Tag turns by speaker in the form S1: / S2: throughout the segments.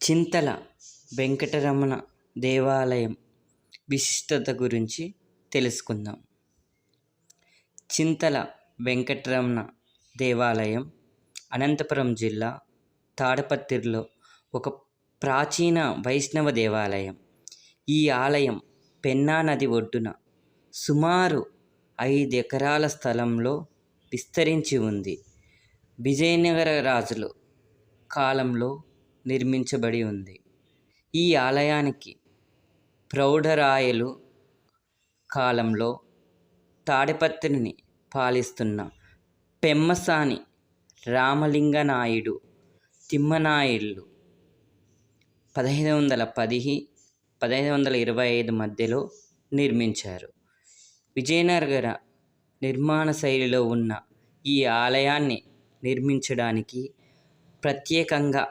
S1: చింతల వెంకటరమణ దేవాలయం విశిష్టత గురించి తెలుసుకుందాం. చింతల వెంకటరమణ దేవాలయం అనంతపురం జిల్లా తాడపత్రిలో ఒక ప్రాచీన వైష్ణవ దేవాలయం. ఈ ఆలయం పెన్నా నది ఒడ్డున సుమారు 5 ఎకరాల స్థలంలో విస్తరించి ఉంది. విజయనగర రాజుల కాలంలో నిర్మించబడి ఉంది. ఈ ఆలయానికి ప్రౌఢరాయలు కాలంలో తాడిపత్రిని పాలిస్తున్న పెమ్మసాని రామలింగనాయుడు తిమ్మనాయుళ్ళు 1510-1525 మధ్యలో నిర్మించారు. విజయనగర నిర్మాణ శైలిలో ఉన్న ఈ ఆలయాన్ని నిర్మించడానికి ప్రత్యేకంగా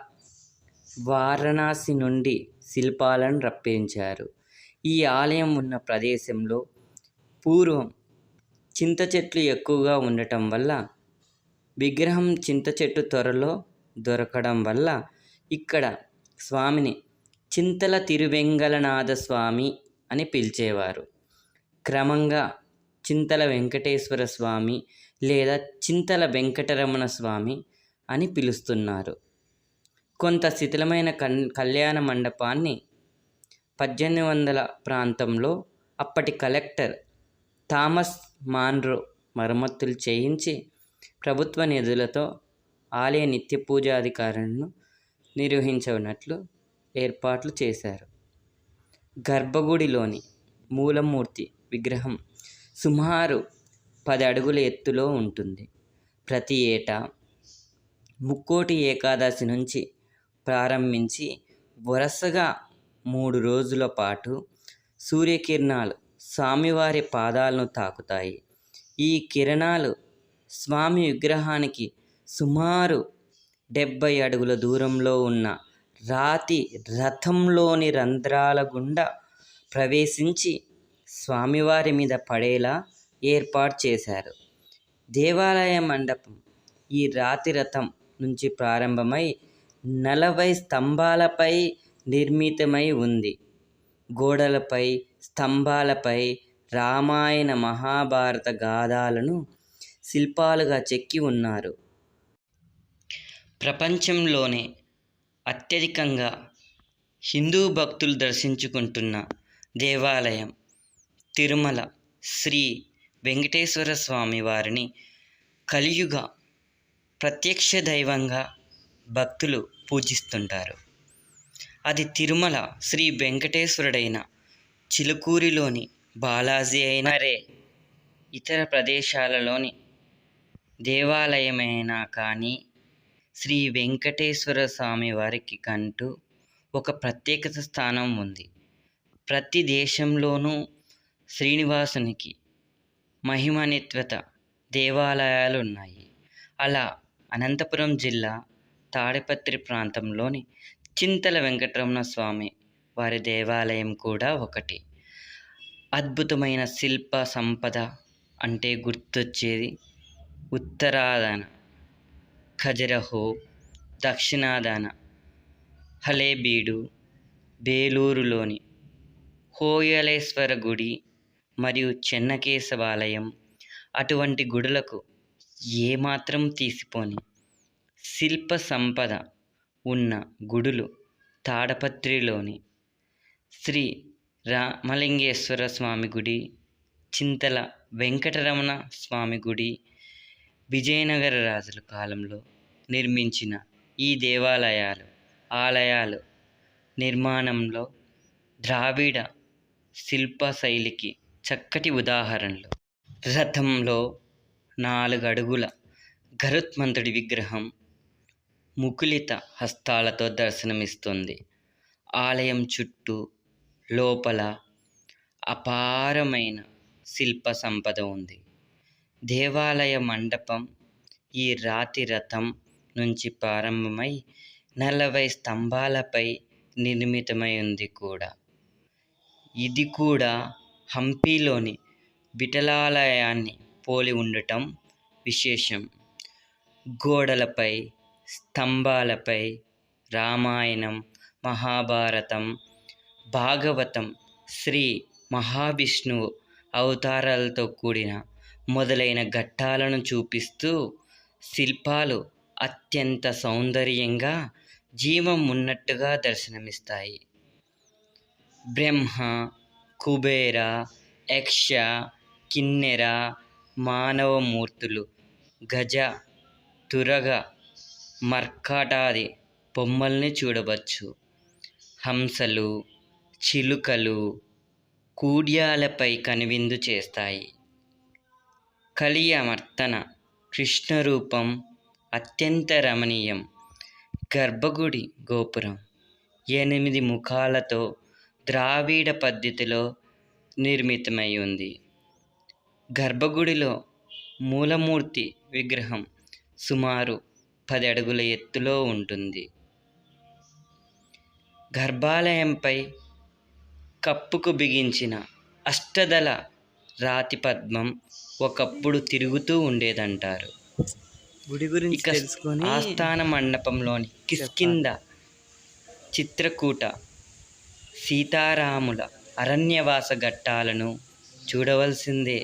S1: వారణాసి నుండి శిల్పాలను రప్పించారు. ఈ ఆలయం ఉన్న ప్రదేశంలో పూర్వం చింత చెట్లు ఎక్కువగా ఉండటం వల్ల విగ్రహం చింత చెట్టు త్వరలో దొరకడం వల్ల ఇక్కడ స్వామిని చింతల తిరువెంగళనాథ స్వామి అని పిలిచేవారు. క్రమంగా చింతల వెంకటేశ్వర స్వామి లేదా చింతల వెంకటరమణ స్వామి అని పిలుస్తున్నారు. కొంత శిథిలమైన కళ్యాణ మండపాన్ని 1800 ప్రాంతంలో అప్పటి కలెక్టర్ థామస్ మాన్రో మరమ్మతులు చేయించి ప్రభుత్వ నిధులతో ఆలయ నిత్య పూజాధికారులను నిర్వహించనట్లు ఏర్పాట్లు చేశారు. గర్భగుడిలోని మూలమూర్తి విగ్రహం సుమారు 10 అడుగుల ఎత్తులో ఉంటుంది. ప్రతి ఏటా ముక్కోటి ఏకాదశి నుంచి ప్రారంభించి వరుసగా 3 రోజుల పాటు సూర్యకిరణాలు స్వామివారి పాదాలను తాకుతాయి. ఈ కిరణాలు స్వామి విగ్రహానికి సుమారు 70 అడుగుల దూరంలో ఉన్న రాతి రథంలోని రంధ్రాల గుండా ప్రవేశించి స్వామివారి మీద పడేలా ఏర్పాటు చేశారు. దేవాలయ మండపం ఈ రాతి రథం నుంచి ప్రారంభమై 40 స్తంభాలపై నిర్మితమై ఉంది. గోడలపై, స్తంభాలపై రామాయణ మహాభారత గాథలను శిల్పాలుగా చెక్కి ఉన్నారు. ప్రపంచంలోనే అత్యధికంగా హిందూ భక్తులు దర్శించుకుంటున్న దేవాలయం తిరుమల శ్రీ వెంకటేశ్వర స్వామి వారిని కలియుగ ప్రత్యక్ష దైవంగా భక్తులు పూజిస్తుంటారు. అది తిరుమల శ్రీ వెంకటేశ్వరుడైన చిలుకూరిలోని బాలాజీ అయినా ఇతర ప్రదేశాలలోని దేవాలయమైనా కానీ శ్రీ వెంకటేశ్వర స్వామి వారికి కంటూ ఒక ప్రత్యేకత స్థానం ఉంది. ప్రతి దేశంలోనూ శ్రీనివాసునికి మహిమాన్విత దేవాలయాలు ఉన్నాయి. అలా అనంతపురం జిల్లా తాడిపత్రి ప్రాంతంలోని చింతల వెంకటరమణ స్వామి వారి దేవాలయం కూడా ఒకటి. అద్భుతమైన శిల్ప సంపద అంటే గుర్తొచ్చేది ఉత్తరాదాన ఖజరహో, దక్షిణాదాన హళేబీడు, బేలూరులోని హోయలేశ్వర గుడి మరియు చెన్నకేశవాలయం. అటువంటి గుడులకు ఏమాత్రం తీసిపోని శిల్ప సంపద ఉన్న గుడులు తాడపత్రిలోని శ్రీ రామలింగేశ్వర స్వామి గుడి, చింతల వెంకటరమణ స్వామి గుడి. విజయనగర రాజుల కాలంలో నిర్మించిన ఈ ఆలయాలు నిర్మాణంలో ద్రావిడ శిల్ప శైలికి చక్కటి ఉదాహరణలు. రథంలో 4 అడుగుల గరుత్మంతుడి విగ్రహం ముకుళిత హస్తాలతో దర్శనమిస్తుంది. ఆలయం చుట్టూ లోపల అపారమైన శిల్ప సంపద ఉంది. దేవాలయ మండపం ఈ రాతి రథం నుంచి ప్రారంభమై 40 స్తంభాలపై నిర్మితమై ఉంది కూడా. ఇది కూడా హంపీలోని విఠలాలయాన్ని పోలి ఉండటం విశేషం. గోడలపై, స్తంభాలపై రామాయణం, మహాభారతం, భాగవతం, శ్రీ మహావిష్ణువు అవతారాలతో కూడిన మొదలైన ఘట్టాలను చూపిస్తూ శిల్పాలు అత్యంత సౌందర్యంగా జీవం ఉన్నట్టుగా దర్శనమిస్తాయి. బ్రహ్మ, కుబేర, యక్ష, కిన్నెర, మానవమూర్తులు, గజ, తురగ, మర్కటాది బొమ్మల్ని చూడవచ్చు. హంసలు, చిలుకలు కూడ్యాలపై కనువిందు చేస్తాయి. కలియమర్తన కృష్ణరూపం అత్యంత రమణీయం. గర్భగుడి గోపురం 8 ముఖాలతో ద్రావిడ పద్ధతిలో నిర్మితమై ఉంది. గర్భగుడిలో మూలమూర్తి విగ్రహం సుమారు 10 అడుగుల ఎత్తులో ఉంటుంది. గర్భాలయంపై కప్పుకు బిగించిన అష్టదళ రాతి పద్మం ఒకప్పుడు తిరుగుతూ ఉండేదంటారు.
S2: గుడి గురించి
S1: ఇక
S2: తెలుసుకొని
S1: ఆస్థాన మండపంలోని కిష్కింధ చిత్రకూట సీతారాముల అరణ్యవాస ఘట్టాలను చూడవలసిందే.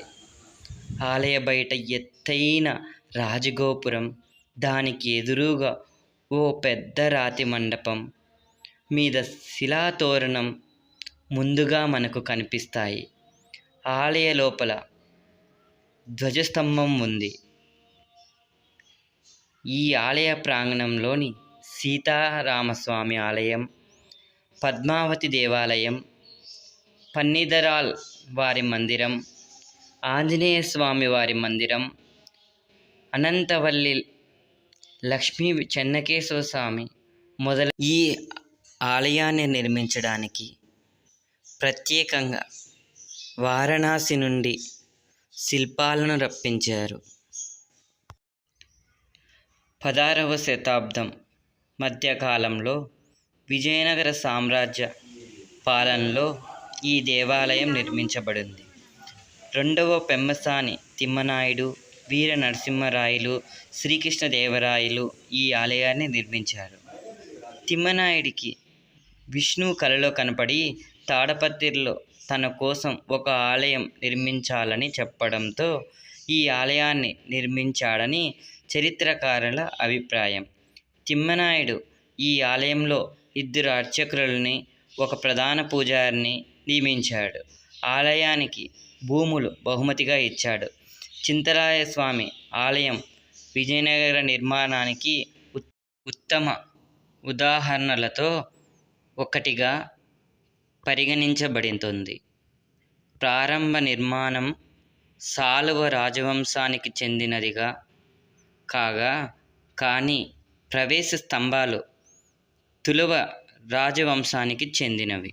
S1: ఆలయ బయట ఎత్తైన రాజగోపురం, దానికి ఎదురుగా ఓ పెద్ద రాతి మండపం మీద శిలాతోరణం ముందుగా మనకు కనిపిస్తాయి. ఆలయ లోపల ధ్వజస్తంభం ఉంది. ఈ ఆలయ ప్రాంగణంలోని సీతారామస్వామి ఆలయం, పద్మావతి దేవాలయం, పన్నిదరాల్ వారి మందిరం, ఆంజనేయ స్వామి వారి మందిరం, అనంతవల్లి లక్ష్మీ చెన్నకేశవ స్వామి ఈ ఆలయాన్ని నిర్మించడానికి ప్రత్యేకంగా వారణాసి నుండి శిల్పాలను రప్పించారు. 16వ శతాబ్దం మధ్యకాలంలో విజయనగర సామ్రాజ్య పాలనలో ఈ దేవాలయం నిర్మించబడింది. 2వ పెమ్మసాని తిమ్మనాయుడు, వీర నరసింహరాయలు, శ్రీకృష్ణదేవరాయలు ఈ ఆలయాన్ని నిర్మించారు. తిమ్మనాయుడికి విష్ణువు కలలో కనపడి తాడపత్రిలో తన కోసం ఒక ఆలయం నిర్మించాలని చెప్పడంతో ఈ ఆలయాన్ని నిర్మించాడని చరిత్రకారుల అభిప్రాయం. తిమ్మనాయుడు ఈ ఆలయంలో 2 అర్చకులని, ఒక ప్రధాన పూజారిని నియమించాడు. ఆలయానికి భూములు బహుమతిగా ఇచ్చాడు. చింతరాయ స్వామి ఆలయం విజయనగర నిర్మాణానికి ఉత్తమ ఉదాహరణలతో ఒకటిగా పరిగణించబడుతుంది. ప్రారంభ నిర్మాణం సాళువ రాజవంశానికి చెందినదిగా కాగా, కానీ ప్రవేశ స్తంభాలు తులువ రాజవంశానికి చెందినవి.